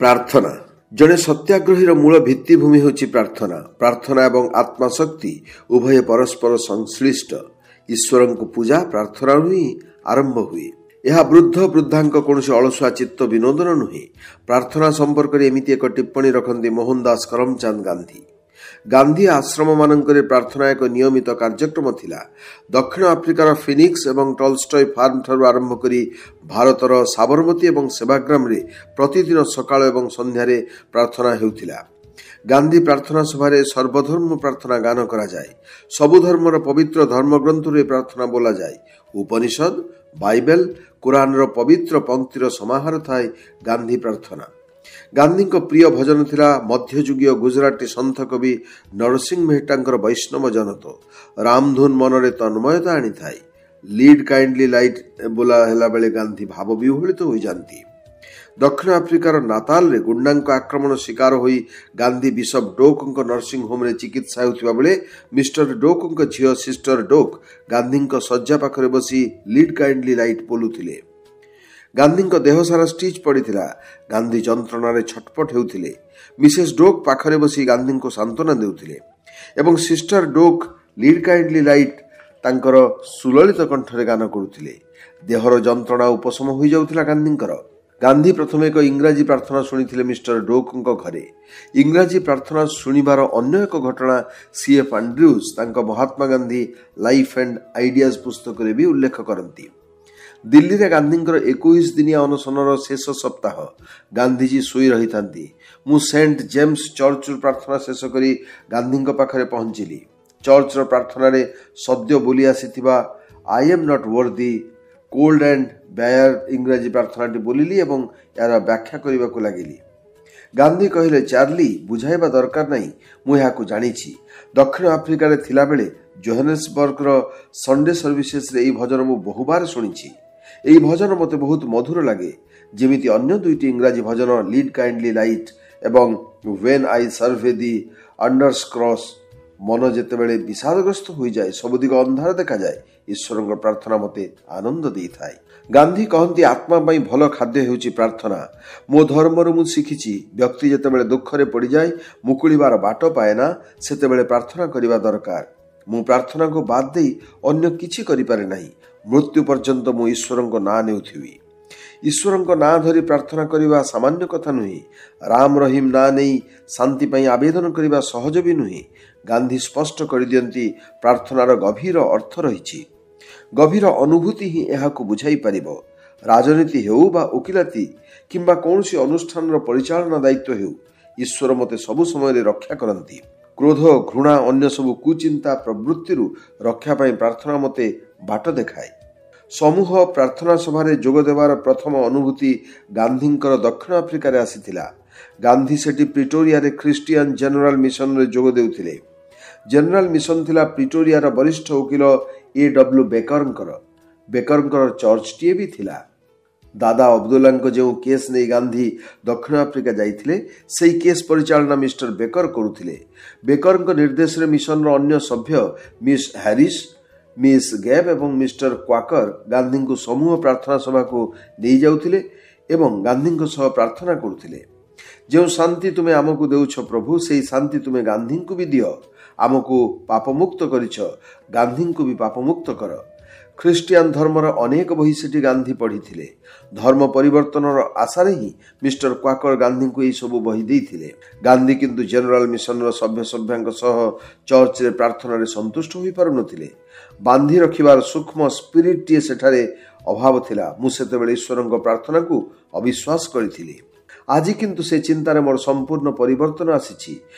ପ୍ରାର୍ଥନା। ଜଣେ ସତ୍ୟାଗ୍ରହୀର ମୂଳ ଭିତ୍ତିଭୂମି ହେଉଛି ପ୍ରାର୍ଥନା। ପ୍ରାର୍ଥନା ଏବଂ ଆତ୍ମାଶକ୍ତି ଉଭୟ ପରସ୍ପର ସଂଶ୍ଳିଷ୍ଟ। ଈଶ୍ୱରଙ୍କୁ ପୂଜା ପ୍ରାର୍ଥନାରୁ ହିଁ ଆରମ୍ଭ ହୁଏ। ଏହା ବୃଦ୍ଧ ବୃଦ୍ଧାଙ୍କ କୌଣସି ଅଳସୁଆ ଚିତ୍ତ ବିନୋଦନ ନୁହେଁ। ପ୍ରାର୍ଥନା ସମ୍ପର୍କରେ ଏମିତି ଏକ ଟିପ୍ପଣୀ ରଖନ୍ତି ମୋହନଦାସ କରମଚାନ୍ଦ ଗାନ୍ଧୀ। ଗାନ୍ଧୀ ଆଶ୍ରମମାନଙ୍କରେ ପ୍ରାର୍ଥନା ଏକ ନିୟମିତ କାର୍ଯ୍ୟକ୍ରମ ଥିଲା। ଦକ୍ଷିଣ ଆଫ୍ରିକାର ଫିନିକ୍ସ ଏବଂ ଟଲଷ୍ଟୟ ଫାର୍ମଠାରୁ ଆରମ୍ଭ କରି ଭାରତର ସାବରମତୀ ଏବଂ ସେବାଗ୍ରାମରେ ପ୍ରତିଦିନ ସକାଳ ଏବଂ ସନ୍ଧ୍ୟାରେ ପ୍ରାର୍ଥନା ହେଉଥିଲା। ଗାନ୍ଧୀ ପ୍ରାର୍ଥନା ସଭାରେ ସର୍ବଧର୍ମ ପ୍ରାର୍ଥନା ଗାନ କରାଯାଏ। ସବୁ ଧର୍ମର ପବିତ୍ର ଧର୍ମଗ୍ରନ୍ଥରେ ପ୍ରାର୍ଥନା ବୋଲାଯାଏ। ଉପନିଷଦ, ବାଇବେଲ, କୁରାନର ପବିତ୍ର ପଙ୍କ୍ତିର ସମାହାର ଥାଏ ଗାନ୍ଧୀ ପ୍ରାର୍ଥନା। ଗାନ୍ଧୀଙ୍କ ପ୍ରିୟ ଭଜନ ଥିଲା ମଧ୍ୟଯୁଗୀୟ ଗୁଜରାଟୀ ସନ୍ଥ କବି ନରସିଂହ ମେହେଟ୍ଟାଙ୍କର ବୈଷ୍ଣବ ଜନତ। ରାମଧୁନ ମନରେ ତନ୍ମୟତା ଆଣିଥାଏ। ଲିଡ୍ କାଇଣ୍ଡଲି ଲାଇଟ୍ ବୋଲା ହେଲା ବେଳେ ଗାନ୍ଧୀ ଭାବ ବିହ୍ୱଳିତ ହୋଇଯାନ୍ତି। ଦକ୍ଷିଣ ଆଫ୍ରିକାର ନାତାଲରେ ଗୁଣ୍ଡାଙ୍କ ଆକ୍ରମଣ ଶିକାର ହୋଇ ଗାନ୍ଧୀ ବିଶପ ଡୋକଙ୍କ ନର୍ସିଂ ହୋମରେ ଚିକିତ୍ସା ହେଉଥିବା ବେଳେ ମିଷ୍ଟର ଡୋକଙ୍କ ଝିଅ ସିଷ୍ଟର ଡୋକ ଗାନ୍ଧୀଙ୍କ ଶଯ୍ୟା ପାଖରେ ବସି ଲିଡ୍ କାଇଣ୍ଡଲି ଲାଇଟ୍ ବୋଲୁଥିଲେ। ଗାନ୍ଧୀଙ୍କ ଦେହ ସାରା ଷ୍ଟିଚ୍ ପଡ଼ିଥିଲା। ଗାନ୍ଧୀ ଯନ୍ତ୍ରଣାରେ ଛଟପଟ ହେଉଥିଲେ। ମିସେସ୍ ଡୋକ୍ ପାଖରେ ବସି ଗାନ୍ଧୀଙ୍କୁ ସାନ୍ତ୍ୱନା ଦେଉଥିଲେ ଏବଂ ସିଷ୍ଟର ଡୋକ୍ ଲିଡ୍ କାଇଣ୍ଡଲି ଲାଇଟ୍ ତାଙ୍କର ସୁଲଳିତ କଣ୍ଠରେ ଗାନ କରୁଥିଲେ। ଦେହର ଯନ୍ତ୍ରଣା ଉପଶମ ହୋଇଯାଉଥିଲା ଗାନ୍ଧୀଙ୍କର। ଗାନ୍ଧୀ ପ୍ରଥମେ ଏକ ଇଂରାଜୀ ପ୍ରାର୍ଥନା ଶୁଣିଥିଲେ ମିଷ୍ଟର ଡୋକଙ୍କ ଘରେ। ଇଂରାଜୀ ପ୍ରାର୍ଥନା ଶୁଣିବାର ଅନ୍ୟ ଏକ ଘଟଣା C.F. ଆଣ୍ଡ୍ରୁଜ ତାଙ୍କ Mahatma Gandhi life and ideas ପୁସ୍ତକରେ ବି ଉଲ୍ଲେଖ କରନ୍ତି। ଦିଲ୍ଲୀରେ ଗାନ୍ଧୀଙ୍କର 21 ଦିନିଆ ଅନଶନର ଶେଷ ସପ୍ତାହ। ଗାନ୍ଧୀଜୀ ଶୋଇ ରହିଥାନ୍ତି। ମୁଁ ସେଣ୍ଟ ଜେମ୍ସ ଚର୍ଚ୍ଚରୁ ପ୍ରାର୍ଥନା ଶେଷ କରି ଗାନ୍ଧୀଙ୍କ ପାଖରେ ପହଞ୍ଚିଲି। ଚର୍ଚ୍ଚର ପ୍ରାର୍ଥନାରେ ସଦ୍ୟ ବୋଲି ଆସିଥିବା I am not worthy cold and bare ଇଂରାଜୀ ପ୍ରାର୍ଥନାଟି ବୋଲିଲି ଏବଂ ଏହାର ବ୍ୟାଖ୍ୟା କରିବାକୁ ଲାଗିଲି। ଗାନ୍ଧୀ କହିଲେ, ଚାର୍ଲି, ବୁଝାଇବା ଦରକାର ନାହିଁ, ମୁଁ ଏହାକୁ ଜାଣିଛି। ଦକ୍ଷିଣ ଆଫ୍ରିକାରେ ଥିଲାବେଳେ ଜୋହାନେସବର୍ଗର ସଣ୍ଡେ ସର୍ଭିସେସରେ ଏହି ଭଜନ ମୁଁ ବହୁବାର ଶୁଣିଛି। ଏହି ଭଜନ ମୋତେ ବହୁତ ମଧୁର ଲାଗେ, ଯେମିତି ଅନ୍ୟ ଦୁଇଟି ଇଂରାଜୀ ଭଜନ ଲିଡ୍ କାଇଣ୍ଡଲି ଲାଇଟ୍ ଏବଂ when I survey the wondrous cross. ମନ ଯେତେବେଳେ ବିଷାଦଗ୍ରସ୍ତ ହୋଇଯାଏ, ସବୁଦିଗ ଅନ୍ଧାର ଦେଖାଯାଏ, ଈଶ୍ୱରଙ୍କ ପ୍ରାର୍ଥନା ମୋତେ ଆନନ୍ଦ ଦେଇଥାଏ। ଗାନ୍ଧୀ କହନ୍ତି, ଆତ୍ମା ପାଇଁ ଭଲ ଖାଦ୍ୟ ହେଉଛି ପ୍ରାର୍ଥନା। ମୋ ଧର୍ମରୁ ମୁଁ ଶିଖିଛି, ବ୍ୟକ୍ତି ଯେତେବେଳେ ଦୁଃଖରେ ପଡ଼ିଯାଏ, ମୁକୁଳିବାର ବାଟ ପାଏନା, ସେତେବେଳେ ପ୍ରାର୍ଥନା କରିବା ଦରକାର। ମୁଁ ପ୍ରାର୍ଥନାକୁ ବାଦ ଦେଇ ଅନ୍ୟ କିଛି କରିପାରେ ନାହିଁ। ମୃତ୍ୟୁ ପର୍ଯ୍ୟନ୍ତ ମୁଁ ଈଶ୍ୱରଙ୍କ ନାଁ ନେଉଥିବି। ଈଶ୍ୱରଙ୍କ ନାଁ ଧରି ପ୍ରାର୍ଥନା କରିବା ସାମାନ୍ୟ କଥା ନୁହେଁ। ରାମ ରହିମ ନାଁ ନେଇ ଶାନ୍ତି ପାଇଁ ଆବେଦନ କରିବା ସହଜ ବି ନୁହେଁ। ଗାନ୍ଧୀ ସ୍ପଷ୍ଟ କରିଦିଅନ୍ତି, ପ୍ରାର୍ଥନାର ଗଭୀର ଅର୍ଥ ରହିଛି। ଗଭୀର ଅନୁଭୂତି ହିଁ ଏହାକୁ ବୁଝାଇ ପାରିବ। ରାଜନୀତି ହେଉ ବା ଓକିଲାତି କିମ୍ବା କୌଣସି ଅନୁଷ୍ଠାନର ପରିଚାଳନା ଦାୟିତ୍ୱ ହେଉ, ଈଶ୍ୱର ମୋତେ ସବୁ ସମୟରେ ରକ୍ଷା କରନ୍ତି। କ୍ରୋଧ, ଘୃଣା, ଅନ୍ୟ ସବୁ କୁଚିନ୍ତା ପ୍ରବୃତ୍ତିରୁ ରକ୍ଷା ପାଇଁ ପ୍ରାର୍ଥନା ମୋତେ ବାଟ ଦେଖାଏ। ସମୂହ ପ୍ରାର୍ଥନା ସଭାରେ ଯୋଗ ଦେବାର ପ୍ରଥମ ଅନୁଭୂତି ଗାନ୍ଧୀଙ୍କର ଦକ୍ଷିଣ ଆଫ୍ରିକାରେ ଆସିଥିଲା। ଗାନ୍ଧୀ ସେଠି ପ୍ରିଟୋରିଆରେ ଖ୍ରୀଷ୍ଟିଆନ ଜେନେରାଲ ମିଶନରେ ଯୋଗ ଦେଉଥିଲେ। ଜେନେରାଲ ମିଶନ ଥିଲା ପ୍ରିଟୋରିଆର ବରିଷ୍ଠ ଓକିଲ A.W. ବେକରଙ୍କର। ବେକରଙ୍କର ଚର୍ଚ୍ଚଟିଏ ବି ଥିଲା। ଦାଦା ଅବଦୁଲ୍ଲାଙ୍କ ଯେଉଁ କେସ୍ ନେଇ ଗାନ୍ଧୀ ଦକ୍ଷିଣ ଆଫ୍ରିକା ଯାଇଥିଲେ, ସେହି କେସ୍ ପରିଚାଳନା ମିଷ୍ଟର ବେକର କରୁଥିଲେ। ବେକରଙ୍କ ନିର୍ଦ୍ଦେଶରେ ମିଶନର ଅନ୍ୟ ସଭ୍ୟ ମିସ୍ ହ୍ୟାରିସ୍, ମିସ୍ ଗେବ୍ ଏବଂ ମିଷ୍ଟର କ୍ୱାକର ଗାନ୍ଧୀଙ୍କୁ ସମୂହ ପ୍ରାର୍ଥନା ସଭାକୁ ନେଇଯାଉଥିଲେ ଏବଂ ଗାନ୍ଧୀଙ୍କ ସହ ପ୍ରାର୍ଥନା କରୁଥିଲେ। ଯେଉଁ ଶାନ୍ତି ତୁମେ ଆମକୁ ଦେଉଛ ପ୍ରଭୁ, ସେହି ଶାନ୍ତି ତୁମେ ଗାନ୍ଧୀଙ୍କୁ ବି ଦିଅ। ଆମକୁ ପାପମୁକ୍ତ କରିଛ, ଗାନ୍ଧୀଙ୍କୁ ବି ପାପମୁକ୍ତ କର। ଖ୍ରୀଷ୍ଟିଆନ ଧର୍ମର ଅନେକ ବହି ସେଠି ଗାନ୍ଧୀ ପଢ଼ିଥିଲେ। ଧର୍ମ ପରିବର୍ତ୍ତନର ଆଶାରେ ହିଁ ମିଷ୍ଟର କ୍ୱାକର ଗାନ୍ଧୀଙ୍କୁ ଏହି ସବୁ ବହି ଦେଇଥିଲେ। ଗାନ୍ଧୀ କିନ୍ତୁ ଜେନେରାଲ ମିଶନର ସଭ୍ୟଙ୍କ ସହ ଚର୍ଚ୍ଚରେ ପ୍ରାର୍ଥନାରେ ସନ୍ତୁଷ୍ଟ ହୋଇପାରୁନଥିଲେ। ବାନ୍ଧି ରଖିବାର ସୂକ୍ଷ୍ମ ସ୍ପିରିଟଟିଏ ସେଠାରେ ଅଭାବ ଥିଲା। ମୁଁ ସେତେବେଳେ ଈଶ୍ୱରଙ୍କ ପ୍ରାର୍ଥନାକୁ ଅବିଶ୍ୱାସ କରିଥିଲି। ଆଜି କିନ୍ତୁ ସେ ଚିନ୍ତାରେ ମୋର ସମ୍ପୂର୍ଣ୍ଣ ପରିବର୍ତ୍ତନ ଆସିଛି।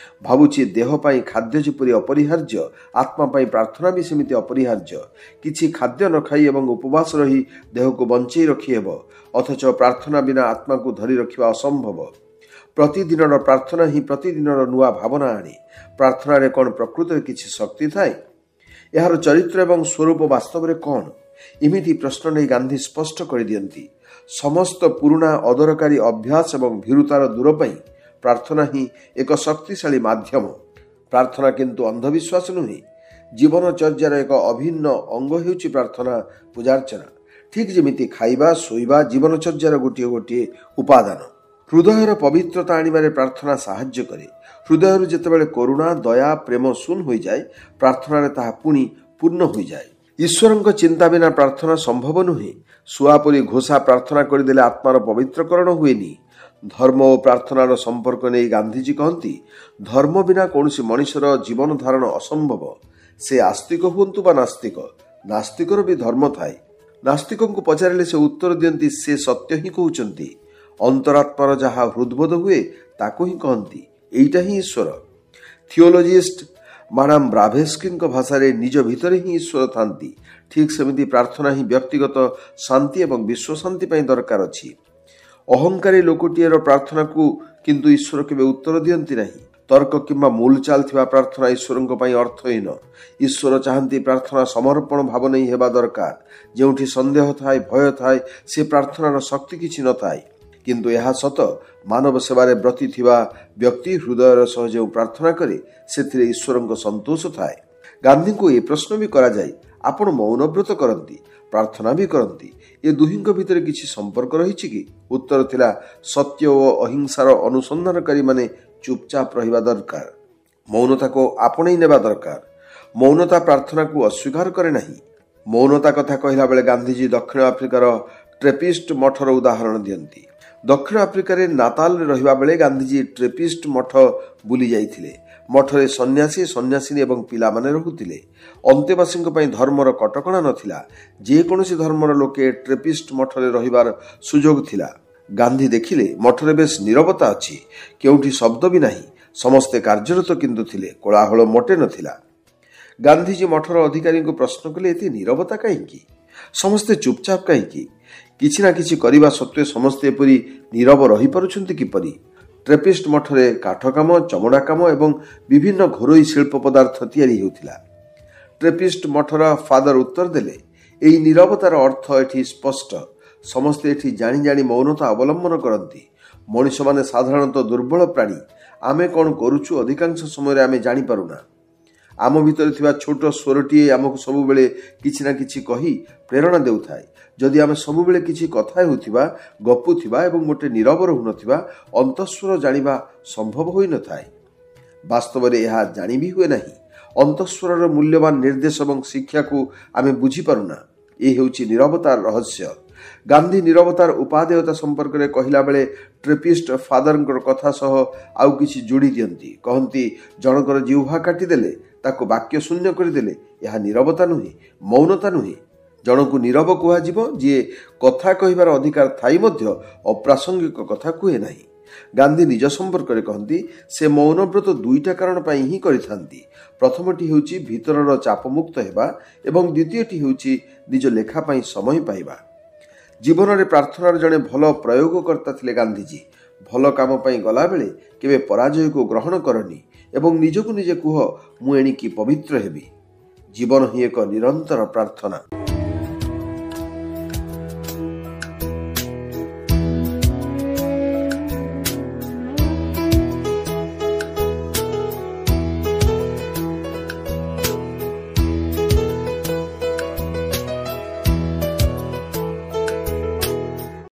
ଭାବୁଛି ଦେହ ପାଇଁ ଖାଦ୍ୟ ଯେପରି ଅପରିହାର୍ଯ୍ୟ, ଆତ୍ମା ପାଇଁ ପ୍ରାର୍ଥନା ବି ସେମିତି ଅପରିହାର୍ଯ୍ୟ। କିଛି ଖାଦ୍ୟ ନ ଖାଇ ଏବଂ ଉପବାସ ରହି ଦେହକୁ ବଞ୍ଚେଇ ରଖିହେବ, ଅଥଚ ପ୍ରାର୍ଥନା ବିନା ଆତ୍ମାକୁ ଧରି ରଖିବା ଅସମ୍ଭବ। ପ୍ରତିଦିନର ପ୍ରାର୍ଥନା ହିଁ ପ୍ରତିଦିନର ନୂଆ ଭାବନା ଆଣେ। ପ୍ରାର୍ଥନାରେ କ'ଣ ପ୍ରକୃତରେ କିଛି ଶକ୍ତି ଥାଏ? ଏହାର ଚରିତ୍ର ଏବଂ ସ୍ୱରୂପ ବାସ୍ତବରେ କ'ଣ? ଏମିତି ପ୍ରଶ୍ନ ନେଇ ଗାନ୍ଧୀ ସ୍ପଷ୍ଟ କରିଦିଅନ୍ତି, ସମସ୍ତ ପୁରୁଣା ଅଦରକାରୀ ଅଭ୍ୟାସ ଏବଂ ଭୀରୁତାର ଦୂର ପାଇଁ ପ୍ରାର୍ଥନା ହିଁ ଏକ ଶକ୍ତିଶାଳୀ ମାଧ୍ୟମ। ପ୍ରାର୍ଥନା କିନ୍ତୁ ଅନ୍ଧବିଶ୍ୱାସ ନୁହେଁ। ଜୀବନଚର୍ଯ୍ୟାର ଏକ ଅଭିନ୍ନ ଅଙ୍ଗ ହେଉଛି ପ୍ରାର୍ଥନା, ପୂଜାର୍ଚ୍ଚନା। ଠିକ୍ ଯେମିତି ଖାଇବା, ଶୋଇବା ଜୀବନଚର୍ଯ୍ୟାର ଗୋଟିଏ ଗୋଟିଏ ଉପାଦାନ। ହୃଦୟର ପବିତ୍ରତା ଆଣିବାରେ ପ୍ରାର୍ଥନା ସାହାଯ୍ୟ କରେ। ହୃଦୟରୁ ଯେତେବେଳେ କରୁଣା, ଦୟା, ପ୍ରେମ ଶୂନ୍ୟ ହୋଇଯାଏ, ପ୍ରାର୍ଥନାରେ ତାହା ପୁଣି ପୂର୍ଣ୍ଣ ହୋଇଯାଏ। ଈଶ୍ୱରଙ୍କ ଚିନ୍ତା ବିନା ପ୍ରାର୍ଥନା ସମ୍ଭବ ନୁହେଁ। ଶୁଆ ପରି ଘୋଷା ପ୍ରାର୍ଥନା କରିଦେଲେ ଆତ୍ମାର ପବିତ୍ରକରଣ ହୁଏନି। ଧର୍ମ ଓ ପ୍ରାର୍ଥନାର ସମ୍ପର୍କ ନେଇ ଗାନ୍ଧିଜୀ କହନ୍ତି, ଧର୍ମ ବିନା କୌଣସି ମଣିଷର ଜୀବନ ଧାରଣ ଅସମ୍ଭବ। ସେ ଆସ୍ତିକ ହୁଅନ୍ତୁ ବା ନାସ୍ତିକ, ନାସ୍ତିକର ବି ଧର୍ମ ଥାଏ। ନାସ୍ତିକଙ୍କୁ ପଚାରିଲେ ସେ ଉତ୍ତର ଦିଅନ୍ତି, ସେ ସତ୍ୟ ହିଁ କହୁଛନ୍ତି। ଅନ୍ତରାତ୍ମାର ଯାହା ହୃଦବୋଧ ହୁଏ ତାକୁ ହିଁ କହନ୍ତି। ଏଇଟା ହିଁ ଈଶ୍ୱର। ଥିଓଲୋଜିଷ୍ଟ ମାଡାମ ବ୍ଲାଭେଟ୍ସ୍କିଙ୍କ ଭାଷାରେ ନିଜ ଭିତରେ ହିଁ ଈଶ୍ୱର ଥାନ୍ତି। ଠିକ୍ ସେମିତି ପ୍ରାର୍ଥନା ହିଁ ବ୍ୟକ୍ତିଗତ ଶାନ୍ତି ଏବଂ ବିଶ୍ୱ ଶାନ୍ତି ପାଇଁ ଦରକାର ଅଛି। ଅହଙ୍କାରୀ ଲୋକଟିଏର ପ୍ରାର୍ଥନାକୁ କିନ୍ତୁ ଈଶ୍ୱର କେବେ ଉତ୍ତର ଦିଅନ୍ତି ନାହିଁ। ତର୍କ କିମ୍ବା ମୂଲଚାଲ ଥିବା ପ୍ରାର୍ଥନା ଈଶ୍ୱରଙ୍କ ପାଇଁ ଅର୍ଥହୀନ। ଈଶ୍ୱର ଚାହାନ୍ତି ପ୍ରାର୍ଥନା ସମର୍ପଣ ଭାବ ନେଇ ହେବା ଦରକାର। ଯେଉଁଠି ସନ୍ଦେହ ଥାଏ, ଭୟ ଥାଏ, ସେ ପ୍ରାର୍ଥନାର ଶକ୍ତି କିଛି ନଥାଏ। କିନ୍ତୁ ଏହା ସତ, ମାନବ ସେବାରେ ବ୍ରତୀ ଥିବା ବ୍ୟକ୍ତି ହୃଦୟର ସହ ଯେଉଁ ପ୍ରାର୍ଥନା କରେ ସେଥିରେ ଈଶ୍ୱରଙ୍କ ସନ୍ତୋଷ ଥାଏ। ଗାନ୍ଧୀଙ୍କୁ ଏ ପ୍ରଶ୍ନ ବି କରାଯାଏ, ଆପଣ ମୌନ ବ୍ରତ କରନ୍ତି, ପ୍ରାର୍ଥନା ବି କରନ୍ତି, ଏ ଦୁହିଁଙ୍କ ଭିତରେ କିଛି ସମ୍ପର୍କ ରହିଛି କି? ଉତ୍ତର ଥିଲା, ସତ୍ୟ ଓ ଅହିଂସାର ଅନୁସନ୍ଧାନକାରୀମାନେ ଚୁପଚାପ ରହିବା ଦରକାର, ମୌନତାକୁ ଆପଣେଇ ନେବା ଦରକାର। ମୌନତା ପ୍ରାର୍ଥନାକୁ ଅସ୍ୱୀକାର କରେ ନାହିଁ। ମୌନତା କଥା କହିଲା ବେଳେ ଗାନ୍ଧିଜୀ ଦକ୍ଷିଣ ଆଫ୍ରିକାର ଟ୍ରେପିଷ୍ଟ ମଠର ଉଦାହରଣ ଦିଅନ୍ତି। ଦକ୍ଷିଣ ଆଫ୍ରିକାରେ ନାତାଲରେ ରହିବା ବେଳେ ଗାନ୍ଧିଜୀ ଟ୍ରେପିଷ୍ଟ ମଠ ବୁଲି ଯାଇଥିଲେ। ମଠରେ ସନ୍ନ୍ୟାସୀ, ସନ୍ନ୍ୟାସିନୀ ଏବଂ ପିଲାମାନେ ରହୁଥିଲେ। ଅନ୍ତେବାସୀଙ୍କ ପାଇଁ ଧର୍ମର କଟକଣା ନଥିଲା। ଯେକୌଣସି ଧର୍ମର ଲୋକେ ଟ୍ରେପିଷ୍ଟ ମଠରେ ରହିବାର ସୁଯୋଗ ଥିଲା। ଗାନ୍ଧୀ ଦେଖିଲେ ମଠରେ ବେଶ ନୀରବତା ଅଛି, କେଉଁଠି ଶବ୍ଦ ବି ନାହିଁ। ସମସ୍ତେ କାର୍ଯ୍ୟରତ କିନ୍ତୁ ଥିଲେ, କୋଳାହଳ ମୋଟେ ନଥିଲା। ଗାନ୍ଧିଜୀ ମଠର ଅଧିକାରୀଙ୍କୁ ପ୍ରଶ୍ନ କଲେ, ଏତେ ନୀରବତା କାହିଁକି? ସମସ୍ତେ ଚୁପଚାପ କାହିଁକି? କିଛି ନା କିଛି କରିବା ସତ୍ତ୍ୱେ ସମସ୍ତେ ଏପରି ନୀରବ ରହିପାରୁଛନ୍ତି କିପରି? ଟ୍ରେପିଷ୍ଟ ମଠରେ କାଠ କାମ, ଚମଡ଼ା କାମ ଏବଂ ବିଭିନ୍ନ ଘରୋଇ ଶିଳ୍ପ ପଦାର୍ଥ ତିଆରି ହେଉଥିଲା। ଟ୍ରେପିଷ୍ଟ ମଠର ଫାଦର ଉତ୍ତର ଦେଲେ, ଏହି ନୀରବତାର ଅର୍ଥ ଏଠି ସ୍ପଷ୍ଟ। ସମସ୍ତେ ଏଠି ଜାଣି ଜାଣି ମୌନତା ଅବଲମ୍ବନ କରନ୍ତି। ମଣିଷମାନେ ସାଧାରଣତଃ ଦୁର୍ବଳ ପ୍ରାଣୀ। ଆମେ କ'ଣ କରୁଛୁ ଅଧିକାଂଶ ସମୟରେ ଆମେ ଜାଣିପାରୁନା। ଆମ ଭିତରେ ଥିବା ଛୋଟ ସ୍ୱରଟିଏ ଆମକୁ ସବୁବେଳେ କିଛି ନା କିଛି କହି ପ୍ରେରଣା ଦେଉଥାଏ। ଯଦି ଆମେ ସବୁବେଳେ କିଛି କଥା ହେଉଥିବା, ଗପୁଥିବା ଏବଂ ମୋଟେ ନୀରବ ରହୁନଥିବା, ଅନ୍ତଃସ୍ୱର ଜାଣିବା ସମ୍ଭବ ହୋଇନଥାଏ। ବାସ୍ତବରେ ଏହା ଜାଣି ବି ହୁଏ ନାହିଁ। ଅନ୍ତଃସ୍ୱରର ମୂଲ୍ୟବାନ ନିର୍ଦ୍ଦେଶ ଏବଂ ଶିକ୍ଷାକୁ ଆମେ ବୁଝିପାରୁନା। ଏ ହେଉଛି ନୀରବତାର ରହସ୍ୟ। ଗାନ୍ଧୀ ନୀରବତାର ଉପାଦେୟତା ସମ୍ପର୍କରେ କହିଲା ବେଳେ ଟ୍ରେପିଷ୍ଟ ଫାଦରଙ୍କର କଥା ସହ ଆଉ କିଛି ଯୋଡ଼ି ଦିଅନ୍ତି। କହନ୍ତି, ଜଣଙ୍କର ଜିହ୍ୱା କାଟିଦେଲେ, ତାକୁ ବାକ୍ୟ ଶୂନ୍ୟ କରିଦେଲେ, ଏହା ନୀରବତା ନୁହେଁ, ମୌନତା ନୁହେଁ। ଜଣକୁ ନୀରବ କୁହାଯିବ ଯିଏ କଥା କହିବାର ଅଧିକାର ଥାଇ ମଧ୍ୟ ଅପ୍ରାସଙ୍ଗିକ କଥା କୁହେ ନାହିଁ। ଗାନ୍ଧୀ ନିଜ ସମ୍ପର୍କରେ କହନ୍ତି, ସେ ମୌନବ୍ରତ ଦୁଇଟା କାରଣ ପାଇଁ ହିଁ କରିଥାନ୍ତି। ପ୍ରଥମଟି ହେଉଛି ଭିତରର ଚାପମୁକ୍ତ ହେବା ଏବଂ ଦ୍ୱିତୀୟଟି ହେଉଛି ନିଜ ଲେଖା ପାଇଁ ସମୟ ପାଇବା। ଜୀବନରେ ପ୍ରାର୍ଥନାର ଜଣେ ଭଲ ପ୍ରୟୋଗକର୍ତ୍ତା ଥିଲେ ଗାନ୍ଧିଜୀ। ଭଲ କାମ ପାଇଁ ଗଲାବେଳେ କେବେ ପରାଜୟକୁ ଗ୍ରହଣ କରନି ଏବଂ ନିଜକୁ ନିଜେ କୁହ, ମୁଁ ଏଣିକି ପବିତ୍ର ହେବି। ଜୀବନ ହିଁ ଏକ ନିରନ୍ତର ପ୍ରାର୍ଥନା।